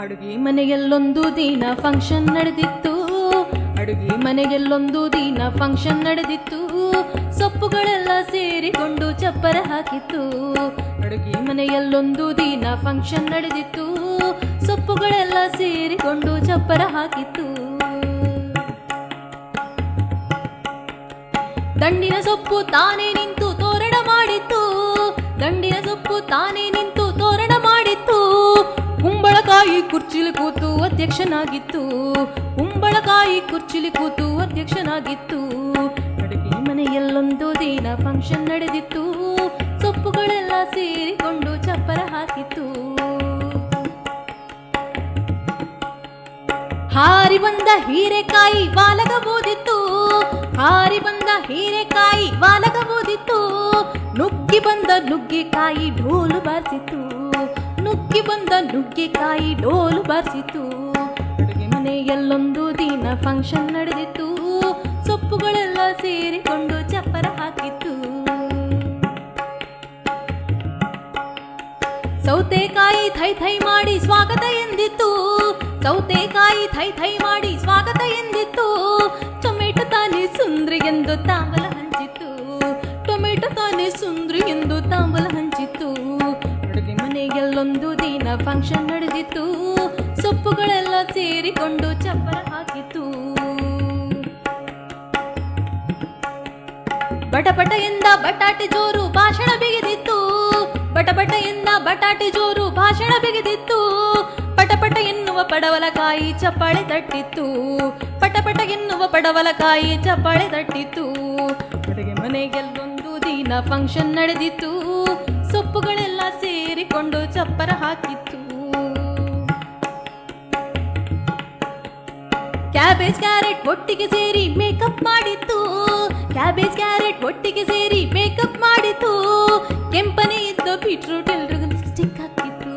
ಅಡುಗೆ ಮನೆಯಲ್ಲೊಂದು ದಿನ ಫಂಕ್ಷನ್ ನಡೆದಿತ್ತು. ಅಡುಗೆ ಮನೆಯಲ್ಲೊಂದು ದಿನ ಫಂಕ್ಷನ್ ನಡೆದಿತ್ತು. ಸೊಪ್ಪುಗಳೆಲ್ಲ ಸೇರಿಕೊಂಡು ಚಪ್ಪರ ಹಾಕಿತ್ತು. ಅಡುಗೆ ಮನೆಯಲ್ಲೊಂದು ದಿನ ಫಂಕ್ಷನ್ ನಡೆದಿತ್ತು. ಸೊಪ್ಪುಗಳೆಲ್ಲ ಸೇರಿಕೊಂಡು ಚಪ್ಪರ ಹಾಕಿತ್ತು. ದಂಡಿನ ಸೊಪ್ಪು ತಾನೇ ನಿಂತು ತೋರಣ ಮಾಡಿತ್ತು. ದಂಡಿನ ಸೊಪ್ಪು ತಾನೇ ನಿಂತು ತೋರಣ ಮಾಡಿತ್ತು. ಕುಂಬಳಕಾಯಿ ಕುರ್ಚಿಲಿ ಕೂತು ಅಧ್ಯಕ್ಷನಾಗಿತ್ತು. ಕುಂಬಳಕಾಯಿ ಕುರ್ಚಿಲಿ ಕೂತು ಅಧ್ಯಕ್ಷನಾಗಿತ್ತು. ಅಡುಗೆ ಮನೆಯಲ್ಲೊಂದು ದಿನ ಫಂಕ್ಷನ್ ನಡೆದಿತ್ತು. ಸೊಪ್ಪುಗಳೆಲ್ಲ ಸೇರಿಕೊಂಡು ಚಪ್ಪರ ಹಾಕಿತ್ತು. ಹಾರಿ ಬಂದ ಹೀರೆಕಾಯಿ ವಾಲಗಬಹುದಿತ್ತು. ಹಾರಿ ಬಂದ ಹೀರೆಕಾಯಿ ವಾಲಗಬಹುದಿತ್ತು. ನುಗ್ಗಿ ಬಂದ ನುಗ್ಗೆಕಾಯಿ ಢೋಲು ಬಾರಿಸಿತು. ನುಗ್ಗಿ ಬಂದ ನುಗ್ಗೆಕಾಯಿ ಢೋಲು ಬಾರಿಸಿತು. ಅಡುಗೆ ಮನೆಯಲ್ಲೊಂದು ದಿನ ಫಂಕ್ಷನ್ ನಡೆದಿತ್ತು. ಸೊಪ್ಪುಗಳೆಲ್ಲ ಸೇರಿಕೊಂಡು ಚಪ್ಪರ ಹಾಕಿತ್ತು. ಸೌತೆಕಾಯಿ ಥೈ ಥೈ ಮಾಡಿ ಸ್ವಾಗತ ಎಂದಿತ್ತು. ಸೌತೆಕಾಯಿ ಥೈ ಥೈ ಮಾಡಿ ಸ್ವಾಗತ ಎಂದಿತ್ತು. ಟೊಮೆಟೊ ತಾನೇ ಸುಂದ್ರಿ ಎಂದು ತಾಂಬಲ ಹಂಚಿತ್ತು. ಟೊಮೆಟೊ ತಾನೇ ಸುಂದ್ರಿ ಎಂದು ತಾಂಬಲ ಹಂಚಿತ್ತು. ಅಡುಗೆ ಮನೆಯಲ್ಲೊಂದು ದಿನ ಫಂಕ್ಷನ್ ನಡೆದಿತ್ತು. ಸೊಪ್ಪುಗಳೆಲ್ಲ ಸೇರಿಕೊಂಡು ಚಪ್ಪರ ಹಾಕಿತ್ತು. ಬಟಪಟ ಎಂದ ಬಟಾಟೆ ಜೋರು ಭಾಷಣ ಬಿಗಿದಿತ್ತು. ಬಟಪಟ ಎಂದ ಬಟಾಟೆ ಜೋರು ಭಾಷಣ ಬಿಗಿದಿತ್ತು. ಪಟಪಟ ಎನ್ನುವ ಪಡವಲಕಾಯಿ ಚಪ್ಪಾಳೆ ತಟ್ಟಿತ್ತು. ಪಟಪಟ ಎನ್ನುವ ಪಡವಲಕಾಯಿ ಚಪ್ಪಾಳೆ ತಟ್ಟಿತ್ತು. ಅಡುಗೆ ಮನೆಗೆಲ್ಲೊಂದು ದಿನ ಫಂಕ್ಷನ್ ನಡೆದಿತ್ತು. ಸೊಪ್ಪುಗಳೆಲ್ಲ ಸೇರಿಕೊಂಡು ಚಪ್ಪರ ಹಾಕಿತ್ತು. ಕ್ಯಾಬೇಜ್ ಕ್ಯಾರೆಟ್ ಒಟ್ಟಿಗೆ ಸೇರಿ ಮೇಕಪ್ ಮಾಡಿತ್ತು. ಕ್ಯಾಬೇಜ್ ಕ್ಯಾರೆಟ್ ಒಟ್ಟಿಗೆ ಸೇರಿ ಮೇಕಪ್ ಮಾಡಿತ್ತು. ಕೆಂಪನೆ ಇದ್ದ ಬೀಟ್ರೂಟ್ ಎಲ್ರಿಗೂ ಲಿಪ್ಸ್ಟಿಕ್ ಹಾಕಿತ್ತು.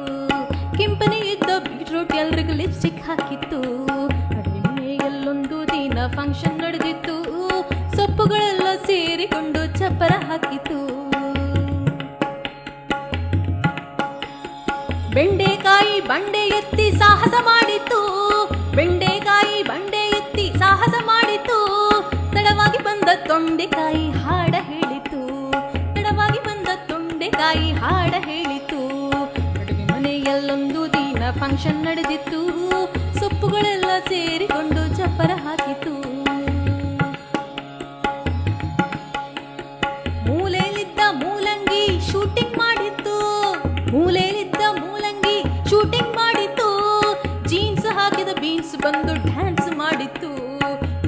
ಕೆಂಪನೆ ಇದ್ದ ಬೀಟ್ರೂಟ್ ಎಲ್ರಿಗೂ ಲಿಪ್ಸ್ಟಿಕ್ ಹಾಕಿತ್ತು. ಅಡುಗೆ ಮನೆಯಲ್ಲೊಂದು ದಿನ ಫಂಕ್ಷನ್ ನಡೆದಿತ್ತು. ಸೊಪ್ಪುಗಳೆಲ್ಲ ಸೇರಿಕೊಂಡು ಚಪ್ಪರ ಹಾಕಿತ್ತು. ಬೆಂಡೆಕಾಯಿ ಬಂಡೆ ಎತ್ತಿ ಸಾಹಸ ಮಾಡಿತ್ತು. ಬೆಂಡೆಕಾಯಿ ಬಂಡೆ ಎತ್ತಿ ಸಾಹಸ ಮಾಡಿತ್ತು. ತಡವಾಗಿ ಬಂದ ತೊಂಡೆಕಾಯಿ ಹಾಡ ಹೇಳಿತು. ತಡವಾಗಿ ಬಂದ ತೊಂಡೆಕಾಯಿ ಹಾಡ ಹೇಳಿತು. ಅಡುಗೆ ಮನೆಯಲ್ಲೊಂದು ದಿನ ಫಂಕ್ಷನ್ ನಡೆದಿತ್ತು. ಸೊಪ್ಪುಗಳೆಲ್ಲ ಸೇರಿಕೊಂಡು ಚಪ್ಪರ ಹಾಕಿತು. ಮೂಲೆಯಲ್ಲಿದ್ದ ಮೂಲಂಗಿ ಶೂಟಿಂಗ್ ಮಾಡಿತ್ತು. ಮೂಲೆಯಲ್ಲಿದ್ದ ಮೂಲಂಗಿ ಶೂಟಿಂಗ್ ಮಾಡಿತ್ತು. ಜೀನ್ಸ್ ಹಾಕಿದ ಬೀನ್ಸ್ ಬಂದು ಡ್ಯಾನ್ಸ್ ಮಾಡಿತ್ತು.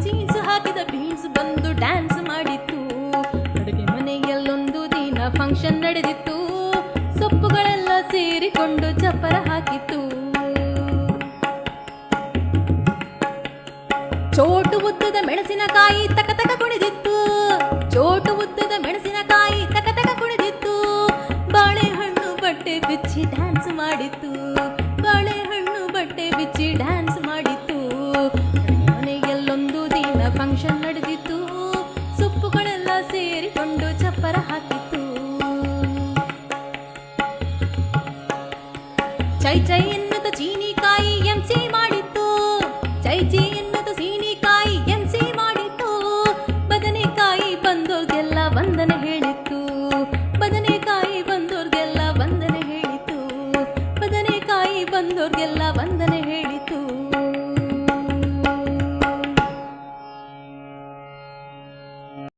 ಜೀನ್ಸ್ ಹಾಕಿದ ಬೀನ್ಸ್ ಬಂದು ಡ್ಯಾನ್ಸ್ ಮಾಡಿತ್ತು. ಅಡುಗೆ ಮನೆಯಲ್ಲೊಂದು ದಿನ ಫಂಕ್ಷನ್ ನಡೆದಿತ್ತು. ಸೊಪ್ಪುಗಳೆಲ್ಲ ಸೇರಿಕೊಂಡು ಚಪ್ಪರ ಹಾಕಿತ್ತು. ಚೋಟು ಉದ್ದದ ಮೆಣಸಿನಕಾಯಿ ತಕ ತಕ ಕುಣಿದಿತ್ತು. ಚೋಟು ಉದ್ದದ ಮೆಣಸಿನಕಾಯಿ ತಕ ತಕ ಕುಣಿದಿತ್ತು. ಬಾಳೆಹಣ್ಣು ಬಟ್ಟೆ ಬಿಚ್ಚಿ ಡ್ಯಾನ್ಸ್ ಮಾಡಿತ್ತು. ಬಾಳೆಹಣ್ಣು ಬಟ್ಟೆ ಬಿಚ್ಚಿ ಡ್ಯಾನ್ಸ್ ಮಾಡಿತ್ತು. ಮನೆಯಲ್ಲೊಂದು ದಿನ ಫಂಕ್ಷನ್ ನಡೆದಿತ್ತು. ಸೊಪ್ಪುಗಳೆಲ್ಲ ಸೇರಿಕೊಂಡು ಚಪ್ಪರ ಹಾಕಿತ್ತು. ಚೈ ಚೈ ಎನ್ನುತ್ತ ಚೀನಿಕಾಯಿ ಎಂಸಿ ಮಾಡಿತ್ತು. ಚೈ ಚೈ ಎನ್ನುತ್ತ ಚೀನಿಕಾಯಿ ಎಂಸಿ ಮಾಡಿತ್ತು. ಬದನೆಕಾಯಿ ಬಂದೋರ್ಗೆಲ್ಲ ವಂದನೆ ಹೇಳಿತ್ತು. ಬದನೆಕಾಯಿ ಬಂದೋರ್ಗೆಲ್ಲ ವಂದನೆ ಹೇಳಿತ್ತು. ಬದನೆಕಾಯಿ ಬಂದೋರ್ಗೆಲ್ಲ ವಂದನೆ ಹೇಳಿತ್ತು.